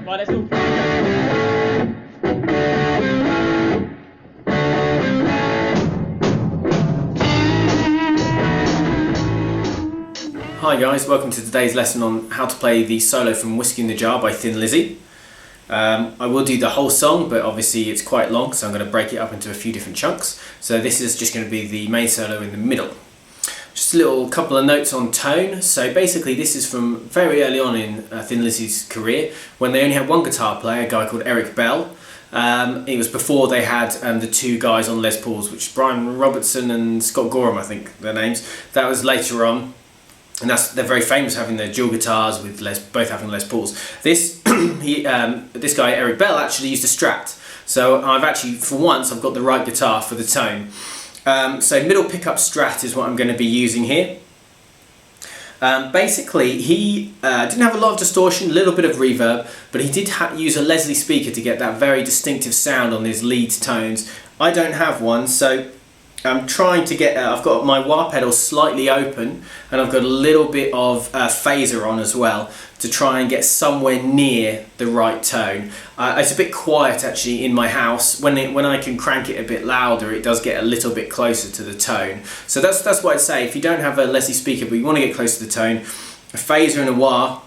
Right, let's all Hi guys, welcome to today's lesson on how to play the solo from Whiskey in the Jar by Thin Lizzy. I will do the whole song, but obviously it's quite long, so I'm going to break it up into a few different chunks. So this is just going to be the main solo in the middle. Just a little couple of notes on tone. So basically this is from very early on in Thin Lizzy's career, when they only had one guitar player, a guy called Eric Bell. It was before they had the two guys on Les Pauls, which is Brian Robertson and Scott Gorham, I think their names. That was later on. And they're very famous having their dual guitars with both having Les Pauls. This this guy Eric Bell actually used a Strat, so I've actually for once I've got the right guitar for the tone. So middle pickup Strat is what I'm going to be using here. Basically he didn't have a lot of distortion, a little bit of reverb, but he did use a Leslie speaker to get that very distinctive sound on his lead tones. I don't have one, so I'm trying to get, I've got my wah pedal slightly open and I've got a little bit of phaser on as well to try and get somewhere near the right tone. It's a bit quiet actually in my house. When I can crank it a bit louder, it does get a little bit closer to the tone. So that's what I'd say. If you don't have a Leslie speaker but you want to get close to the tone, a phaser and a wah,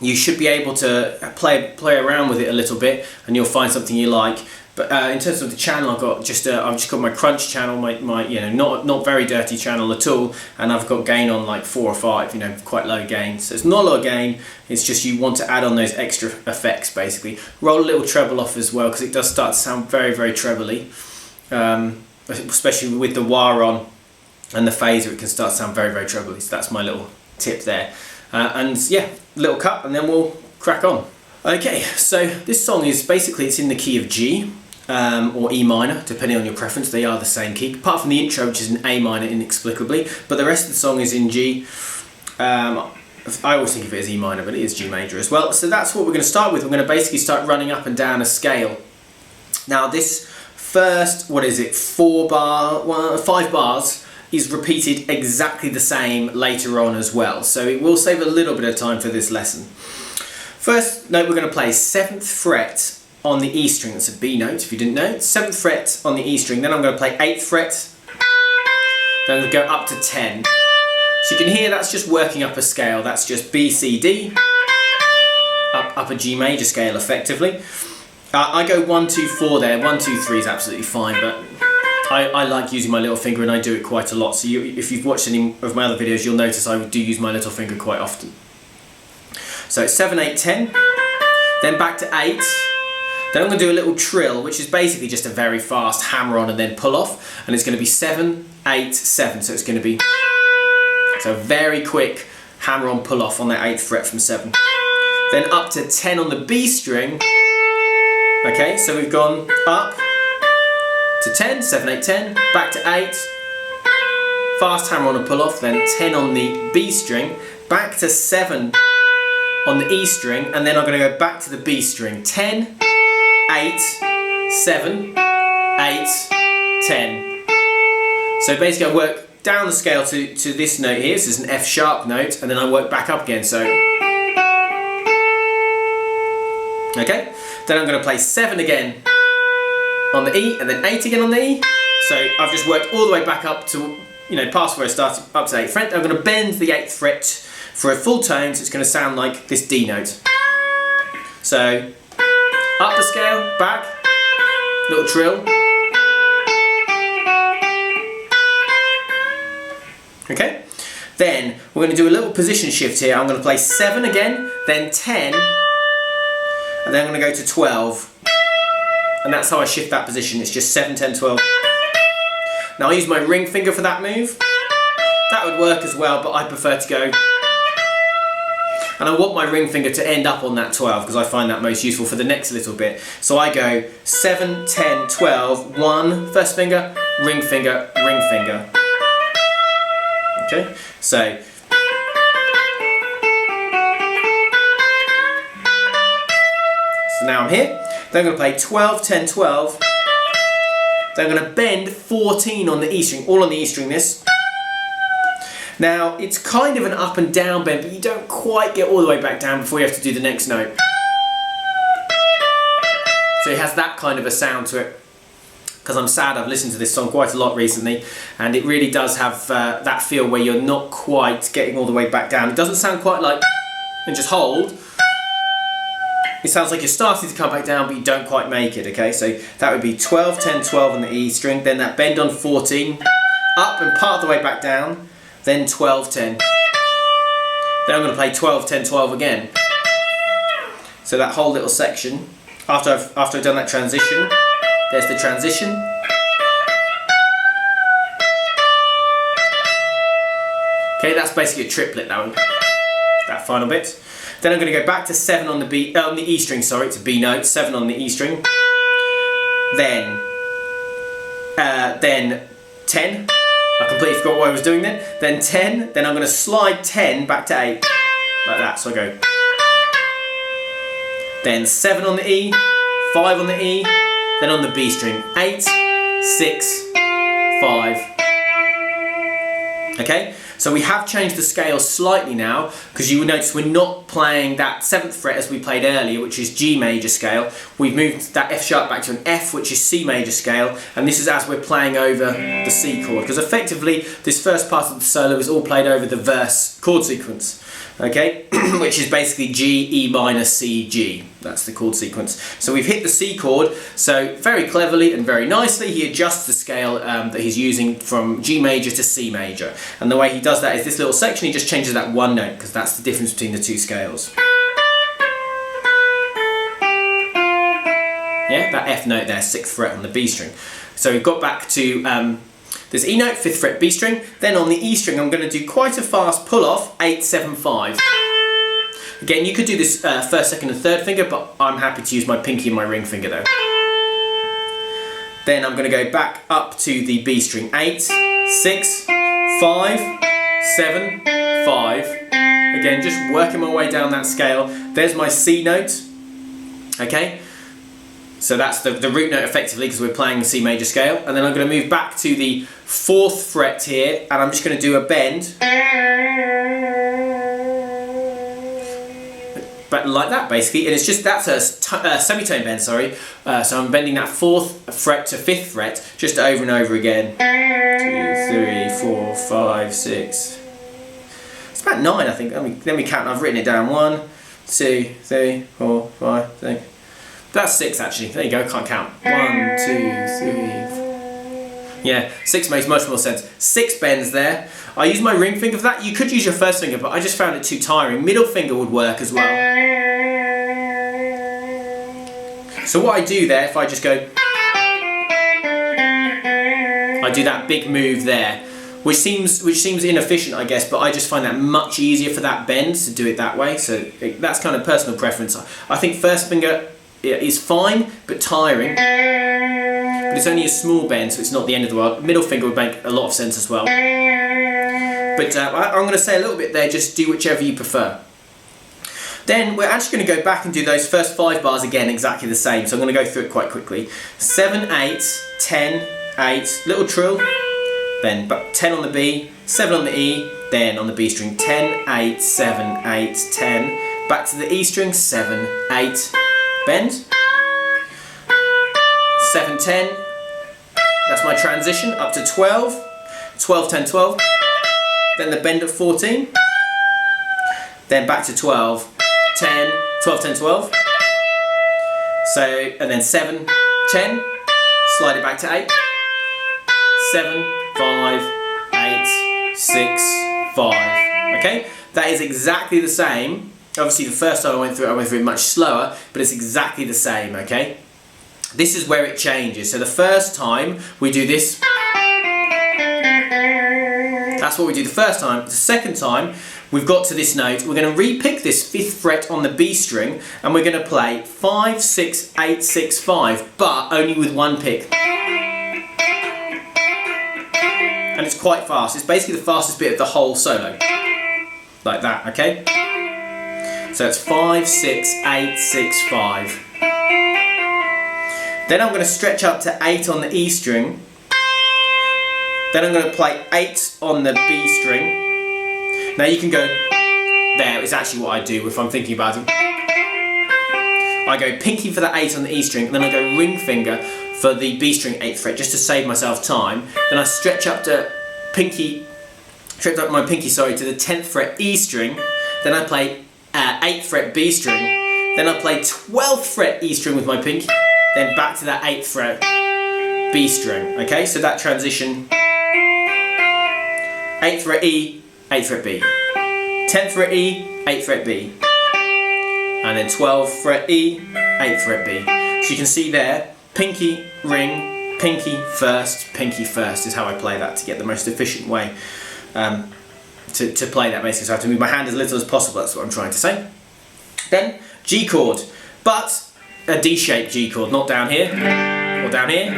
you should be able to play around with it a little bit and you'll find something you like. But in terms of the channel, I've just got my crunch channel, my not very dirty channel at all, and I've got gain on like 4 or 5, quite low gain. So it's not a lot of gain. It's just you want to add on those extra effects basically. Roll a little treble off as well because it does start to sound very trebly, especially with the wah on and the phaser. It can start to sound very trebly. So that's my little tip there. And yeah, little cut, and then we'll crack on. Okay, so this song is basically it's in the key of G. Or E minor, depending on your preference. They are the same key, apart from the intro, which is in A minor inexplicably, but the rest of the song is in G. I always think of it as E minor, but it is G major as well. So that's what we're going to start with. We're going to basically start running up and down a scale. Now this first, 5 bars is repeated exactly the same later on as well, so it will save a little bit of time for this lesson. First note we're going to play 7th fret on the E string. That's a B note if you didn't know. 7th fret on the E string, then I'm going to play 8th fret, then I'm going to go up to 10. So you can hear that's just working up a scale. That's just B, C, D, up a G major scale effectively. I go 1, 2, 4 there. 1, 2, 3 is absolutely fine, but I like using my little finger and I do it quite a lot. So if you've watched any of my other videos, you'll notice I do use my little finger quite often. So it's 7, 8, 10, then back to 8. Then I'm going to do a little trill, which is basically just a very fast hammer on and then pull off, and it's going to be 7, 8, 7. So it's going to be a very quick hammer on pull off on that 8th fret from 7. Then up to 10 on the B string. Okay, so we've gone up to 10, 7, 8, 10, back to 8, fast hammer on a pull off, then 10 on the B string, back to 7 on the E string, and then I'm going to go back to the B string. 10, 8, 7, 8, 10. So basically I work down the scale to this note here. This is an F sharp note, and then I work back up again. So okay, then I'm going to play 7 again on the E, and then 8 again on the E. So I've just worked all the way back up to, past where I started, up to 8th fret. I'm going to bend the 8th fret for a full tone, so it's going to sound like this D note. So up the scale, back, little trill. Okay, then we're going to do a little position shift here. I'm going to play 7 again, then 10, and then I'm going to go to 12. And that's how I shift that position. It's just 7, 10, 12. Now I use my ring finger for that move. That would work as well, but I prefer to go. And I want my ring finger to end up on that 12 because I find that most useful for the next little bit. So I go 7, 10, 12, 1, first finger, ring finger, ring finger. Okay, so now I'm here. Then I'm going to play 12, 10, 12. Then I'm going to bend 14 on the E string, all on the E string this. Now, it's kind of an up and down bend, but you don't quite get all the way back down before you have to do the next note. So it has that kind of a sound to it. Because I'm sad, I've listened to this song quite a lot recently, and it really does have that feel where you're not quite getting all the way back down. It doesn't sound quite like, and just hold. It sounds like you're starting to come back down, but you don't quite make it, okay? So that would be 12, 10, 12 on the E string, then that bend on 14, up and part of the way back down, then 12, 10. Then I'm going to play 12, 10, 12 again. So that whole little section, after I've done that transition, there's the transition. Okay, that's basically a triplet, that one. That final bit. Then I'm going to go back to 7 on the E string, sorry, it's a B note, 7 on the E string. Then 10. I completely forgot what I was doing then. Then 10, then I'm going to slide 10 back to 8. Like that, so I go. Then 7 on the E, 5 on the E, then on the B string, 8, 6, 5. Okay, so we have changed the scale slightly now, because you will notice we're not playing that 7th fret as we played earlier, which is G major scale. We've moved that F sharp back to an F, which is C major scale, and this is as we're playing over the C chord, because effectively this first part of the solo is all played over the verse chord sequence. Okay, which is basically G, E minor, C, G. That's the chord sequence. So we've hit the C chord, so very cleverly and very nicely he adjusts the scale that he's using from G major to C major. And the way he does that is this little section, he just changes that one note, because that's the difference between the two scales. Yeah, that F note there, 6th fret on the B string. So we've got back to there's E note, 5th fret B string, then on the E string I'm going to do quite a fast pull off, 8, 7, 5. Again, you could do this 1st, 2nd and 3rd finger, but I'm happy to use my pinky and my ring finger though. Then I'm going to go back up to the B string, 8, 6, 5, 7, 5. Again, just working my way down that scale. There's my C note, okay? So that's the root note effectively, because we're playing the C major scale. And then I'm going to move back to the 4th fret here, and I'm just going to do a bend. But like that basically, and it's just, that's a semitone bend, sorry. So I'm bending that 4th fret to 5th fret, just over and over again. 2, 3, 4, 5, 6. It's about 9 I think. Let me count, I've written it down. 1, 2, 3, 4, 5, 6. That's 6 actually, there you go, can't count. 1, 2, 3, 4. Yeah, 6 makes much more sense. 6 bends there. I use my ring finger for that. You could use your 1st finger, but I just found it too tiring. Middle finger would work as well. So what I do there, if I just go, I do that big move there, which seems inefficient I guess, but I just find that much easier for that bend to do it that way. So that's kind of personal preference. I think 1st finger is fine, but tiring. But it's only a small bend, so it's not the end of the world. Middle finger would make a lot of sense as well. But I'm going to say a little bit there, just do whichever you prefer. Then we're actually going to go back and do those first 5 bars again, exactly the same. So I'm going to go through it quite quickly. 7, 8, 10, 8, little trill, then 10 on the B, 7 on the E, then on the B string, 10, 8, 7, 8, 10, back to the E string, 7, 8, bend, 7, 10, that's my transition, up to 12, 12, 10, 12, then the bend at 14, then back to 12, 10, 12, 10, 12, so, and then 7, 10, slide it back to 8, 7, 5, 8, 6, 5, okay? That is exactly the same. Obviously the first time I went through it much slower, but it's exactly the same, okay? This is where it changes. So the first time we do this, that's what we do the first time. The second time we've got to this note, we're going to re-pick this 5th fret on the B string, and we're going to play 5, 6, 8, 6, 5, but only with one pick. And it's quite fast. It's basically the fastest bit of the whole solo. Like that, okay? So it's 5, 6, 8, 6, 5. Then I'm going to stretch up to 8 on the E string. Then I'm going to play 8 on the B string. Now you can go, there is actually what I do if I'm thinking about it. I go pinky for the 8 on the E string, and then I go ring finger for the B string 8th fret, just to save myself time. Then I stretch up my pinky, to the 10th fret E string. Then I play 8th fret B string. Then I play 12th fret E string with my pinky. Then back to that 8th fret B string. Okay, so that transition: 8th fret E, 8th fret B, 10th fret E, 8th fret B, and then 12th fret E, 8th fret B. So you can see there, pinky, ring, pinky first is how I play that to get the most efficient way to play that basically. So I have to move my hand as little as possible, that's what I'm trying to say. Then G chord, but a D-shaped G chord, not down here or down here.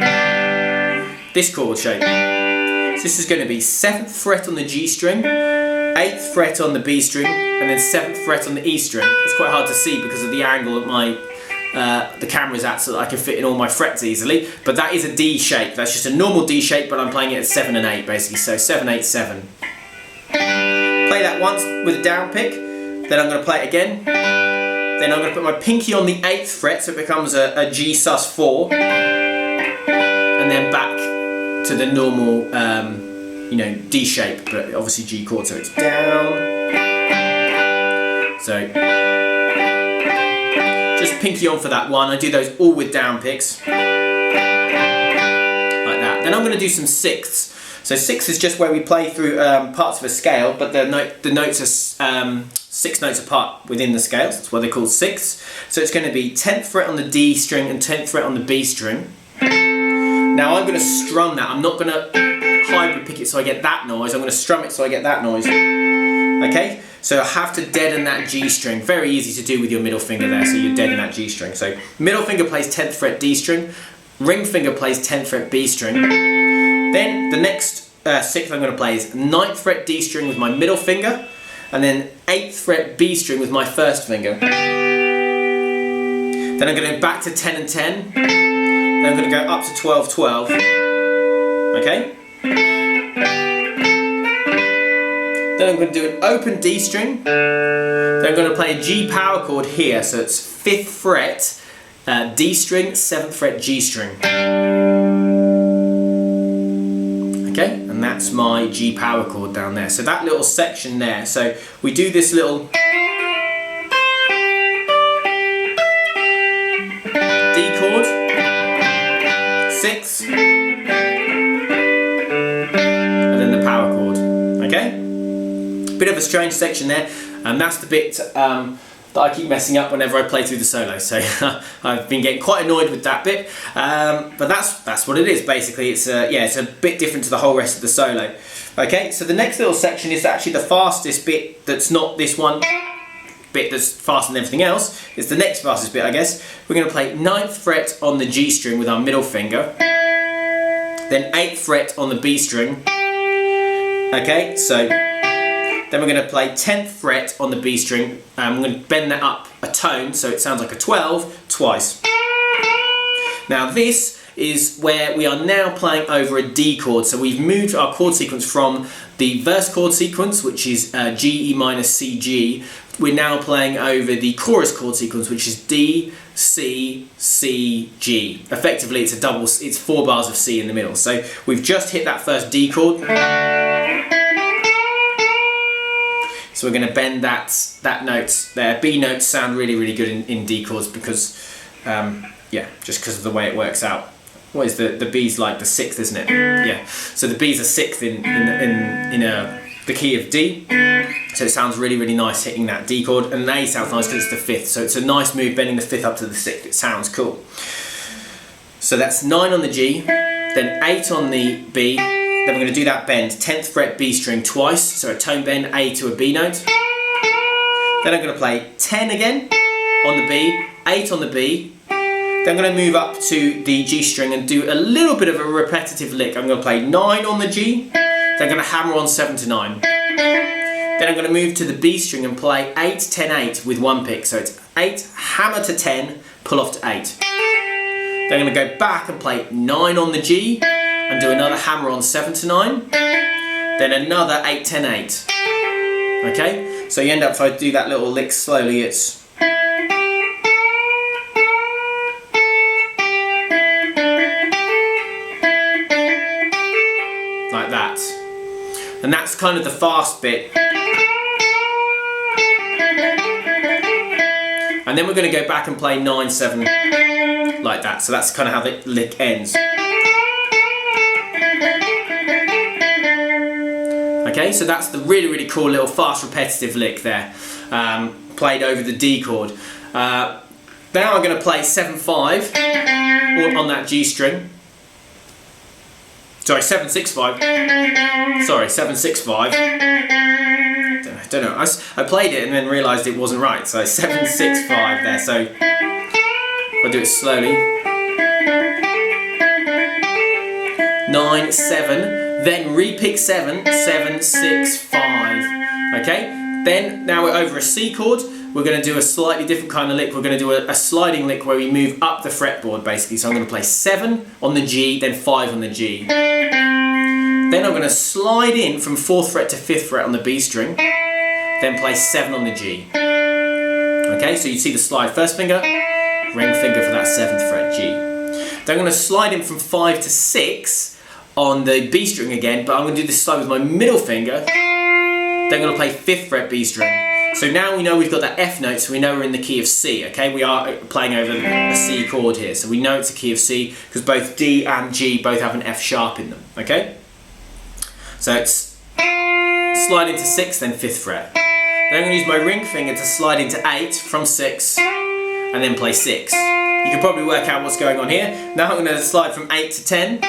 This chord shape. So this is going to be 7th fret on the G string, 8th fret on the B string, and then 7th fret on the E string. It's quite hard to see because of the angle that the camera's at, so that I can fit in all my frets easily. But that is a D shape. That's just a normal D shape, but I'm playing it at 7 and 8 basically. So 7, 8, 7. Play that once with a down pick. Then I'm going to play it again. Then I'm going to put my pinky on the 8th fret, so it becomes a G sus4, and then back to the normal, D shape, but obviously G chord, so it's down. So just pinky on for that one. I do those all with down picks, like that. Then I'm going to do some sixths. So sixth is just where we play through parts of a scale, but the notes are 6 notes apart within the scales. That's why they're called sixths. So it's going to be 10th fret on the D string and 10th fret on the B string. Now I'm going to strum that. I'm not going to hybrid pick it so I get that noise. I'm going to strum it so I get that noise. Okay? So I have to deaden that G string. Very easy to do with your middle finger there, so you deaden that G string. So middle finger plays 10th fret D string, ring finger plays 10th fret B string. Then the next sixth I'm going to play is 9th fret D string with my middle finger, and then 8th fret B string with my first finger. Then I'm going to go back to 10 and 10. Then I'm going to go up to 12, 12. Okay? Then I'm going to do an open D string. Then I'm going to play a G power chord here, so it's 5th fret D string, 7th fret G string. Okay, and that's my G power chord down there. So that little section there, so we do this little D chord, 6, and then the power chord. Okay? Bit of a strange section there, and that's the bit that I keep messing up whenever I play through the solo. So I've been getting quite annoyed with that bit, but that's what it is basically. It's a bit different to the whole rest of the solo. Okay, so the next little section is actually the fastest bit. That's not this one bit that's faster than everything else. It's the next fastest bit, I guess. We're going to play 9th fret on the G string with our middle finger, then 8th fret on the B string. Okay, so then we're going to play 10th fret on the B string. I'm going to bend that up a tone so it sounds like a 12 twice. Now this is where we are now playing over a D chord. So we've moved our chord sequence from the verse chord sequence, which is G, E minor, C, G. We're now playing over the chorus chord sequence, which is D, C, C, G. Effectively it's it's 4 bars of C in the middle. So we've just hit that first D chord. So we're going to bend that note there. B notes sound really, really good in D chords because, just because of the way it works out. What is the B's like the 6th, isn't it? Yeah. So the B's are 6th in the key of D. So it sounds really, really nice hitting that D chord, and an A sounds nice because it's the 5th. So it's a nice move bending the 5th up to the 6th. It sounds cool. So that's 9 on the G, then 8 on the B. Then we're going to do that bend, 10th fret B string twice, so a tone bend, A to a B note. Then I'm going to play 10 again on the B, 8 on the B. Then I'm going to move up to the G string and do a little bit of a repetitive lick. I'm going to play 9 on the G, then I'm going to hammer on 7 to 9. Then I'm going to move to the B string and play 8, 10, 8 with one pick. So it's 8, hammer to 10, pull off to 8. Then I'm going to go back and play 9 on the G, and do another hammer on 7 to 9, then another 8, 10, 8. Okay, so you end up, if I do that little lick slowly, it's And that's kind of the fast bit. And then we're going to go back and play 9/7 like that. So that's kind of how the lick ends. Okay, so that's the really, really cool little fast repetitive lick there, played over the D chord. Now I'm going to play 7/5 on that G string. Sorry, 7/6/5. Sorry, 7/6/5. Don't know. I played it and then realised it wasn't right. So 7/6/5 there. So if I do it slowly. 9/7. Then repick 7. 7/6/5. Okay. Then now we're over a C chord. We're going to do a slightly different kind of lick. We're going to do a sliding lick where we move up the fretboard basically. So I'm going to play 7 on the G, then 5 on the G. Then I'm going to slide in from 4th fret to 5th fret on the B string, then play 7 on the G. Okay, so you see the slide, first finger, ring finger for that 7th fret G. Then I'm going to slide in from 5 to 6 on the B string again, but I'm going to do this slide with my middle finger. Then I'm going to play 5th fret B string. So now we know we've got that F note, so we know we're in the key of C, okay? We are playing over a C chord here, so we know it's a key of C because both D and G both have an F sharp in them, okay? So it's slide into 6, then 5th fret. Then I'm going to use my ring finger to slide into 8 from 6, and then play 6. You can probably work out what's going on here. Now I'm going to slide from 8 to 10,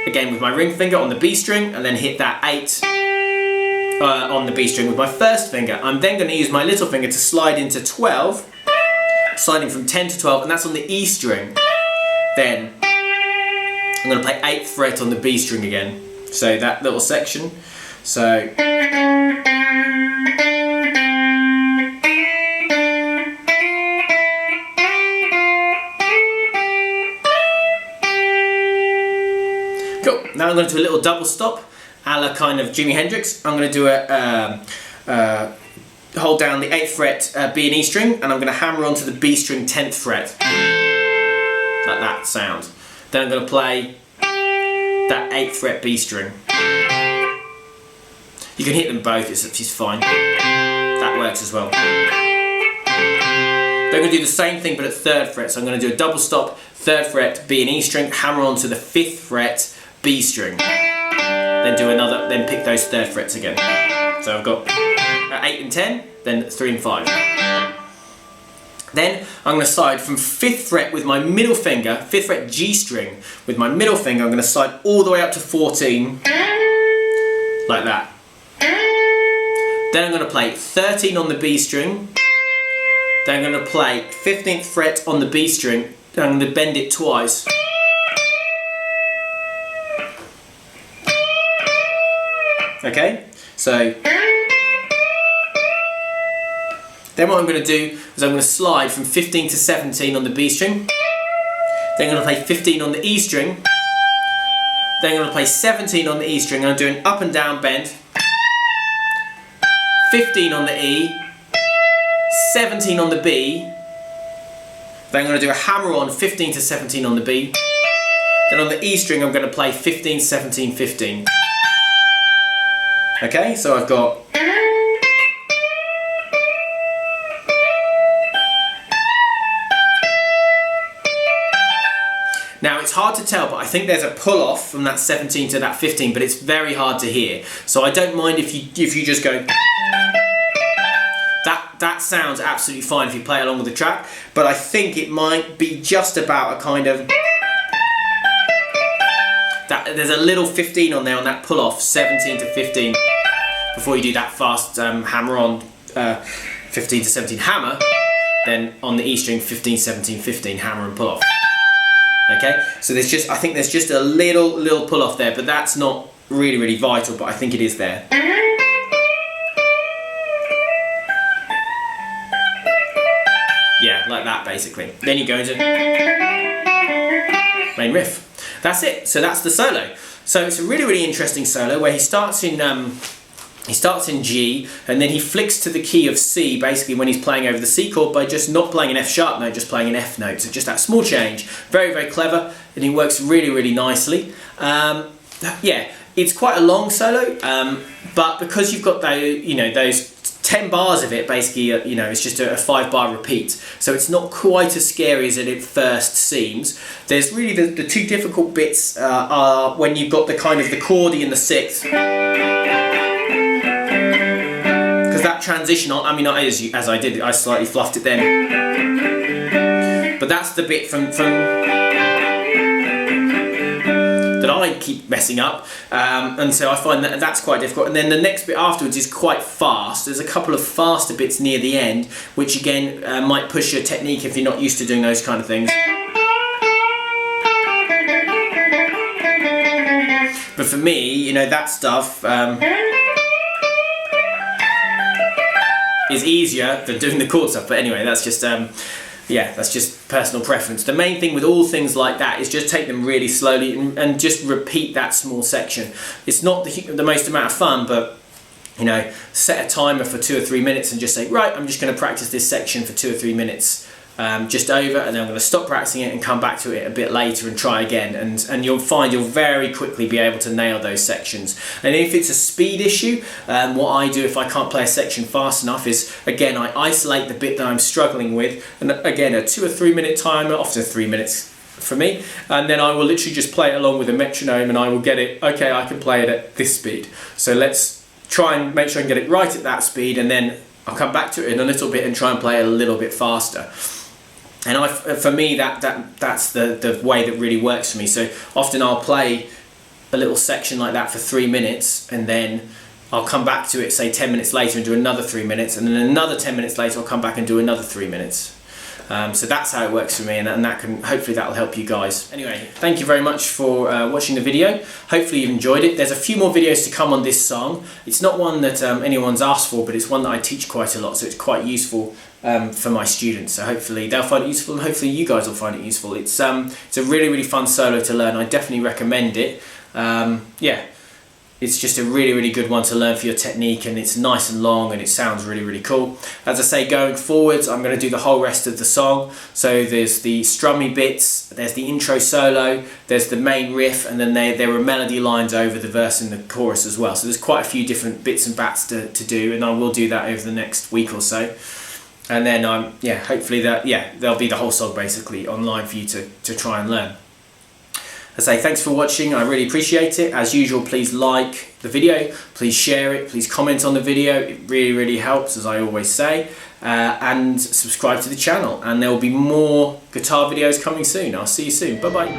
again with my ring finger on the B string, and then hit that 8 on the B string with my first finger. I'm then going to use my little finger to slide into 12, sliding from 10 to 12, and that's on the E string. Then I'm going to play 8th fret on the B string again. So that little section. So cool. Now I'm going to do a little double stop, a la kind of Jimi Hendrix. I'm going to do hold down the 8th fret B and E string, and I'm going to hammer onto the B string 10th fret, like that sound. Then I'm going to play that 8th fret B string. You can hit them both, it's fine. That works as well. Then I'm going to do the same thing but at 3rd fret. So I'm going to do a double stop, 3rd fret B and E string, hammer onto the 5th fret B string. Then do another, then pick those 3rd frets again. So I've got 8 and 10, then 3 and 5. Then I'm going to slide from 5th fret with my middle finger, 5th fret G string, with my middle finger I'm going to slide all the way up to 14, like that. Then I'm going to play 13 on the B string, then I'm going to play 15th fret on the B string, then I'm going to bend it twice. Okay, so then what I'm going to do is I'm going to slide from 15 to 17 on the B string, then I'm going to play 15 on the E string, then I'm going to play 17 on the E string, I'm doing up and down bend, 15 on the E, 17 on the B, then I'm going to do a hammer on 15 to 17 on the B, then on the E string I'm going to play 15, 17, 15. Okay, so I've got now it's hard to tell, but I think there's a pull off from that 17 to that 15, but it's very hard to hear. So I don't mind if you just go. That sounds absolutely fine if you play along with the track, but I think it might be just about a kind of that there's a little 15 on there on that pull off, 17 to 15, before you do that fast hammer on 15 to 17 hammer, then on the E string 15, 17, 15 hammer and pull off. Okay, so I think there's just a little pull off there, but that's not really vital, but I think it is there. Yeah, like that basically. Then you go into main riff. That's it. So that's the solo. So it's a really interesting solo where he starts in G and then he flicks to the key of C basically when he's playing over the C chord by just not playing an F sharp note, just playing an F note. So just that small change. Very clever, and he works really nicely. Yeah, It's quite a long solo, but because you've got those 10 bars of it, basically, it's just a 5-bar repeat. So it's not quite as scary as it first seems. There's really the two difficult bits are when you've got the kind of the chordy in the 6th. Because that transition, as I did, I slightly fluffed it then. But that's the bit from that I keep messing up, and so I find that that's quite difficult. And then the next bit afterwards is quite fast. There's a couple of faster bits near the end, which again might push your technique if you're not used to doing those kind of things. But for me, that stuff is easier than doing the chord stuff. But anyway, that's just that's just personal preference. The main thing with all things like that is just take them really slowly and just repeat that small section. It's not the most amount of fun, but set a timer for 2 or 3 minutes and just say, right, I'm just going to practice this section for 2 or 3 minutes just over, and then I'm going to stop practicing it and come back to it a bit later and try again, and you'll find you'll very quickly be able to nail those sections. And if it's a speed issue, what I do if I can't play a section fast enough is, again, I isolate the bit that I'm struggling with, and again, a 2 or 3 minute timer, often 3 minutes for me, and then I will literally just play it along with a metronome, and I will get it, okay, I can play it at this speed, so let's try and make sure I can get it right at that speed, and then I'll come back to it in a little bit and try and play it a little bit faster. And for me, that's the way that really works for me. So often I'll play a little section like that for 3 minutes, and then I'll come back to it, say 10 minutes later, and do another 3 minutes, and then another 10 minutes later I'll come back and do another 3 minutes. So that's how it works for me, and hopefully that'll help you guys. Anyway, thank you very much for watching the video. Hopefully you've enjoyed it. There's a few more videos to come on this song. It's not one that anyone's asked for, but it's one that I teach quite a lot, so it's quite useful for my students. So hopefully they'll find it useful, and hopefully you guys will find it useful. It's a really, really fun solo to learn. I definitely recommend it. It's just a really, really good one to learn for your technique, and it's nice and long, and it sounds really, really cool. As I say, going forwards, I'm going to do the whole rest of the song. So there's the strummy bits, there's the intro solo, there's the main riff, and then there are melody lines over the verse and the chorus as well. So there's quite a few different bits and bats to do, and I will do that over the next week or so. And then hopefully there'll be the whole song basically online for you to try and learn. I say thanks for watching, I really appreciate it. As usual, please like the video, please share it, please comment on the video, it really, really helps, as I always say, and subscribe to the channel, and there will be more guitar videos coming soon. I'll see you soon, bye bye.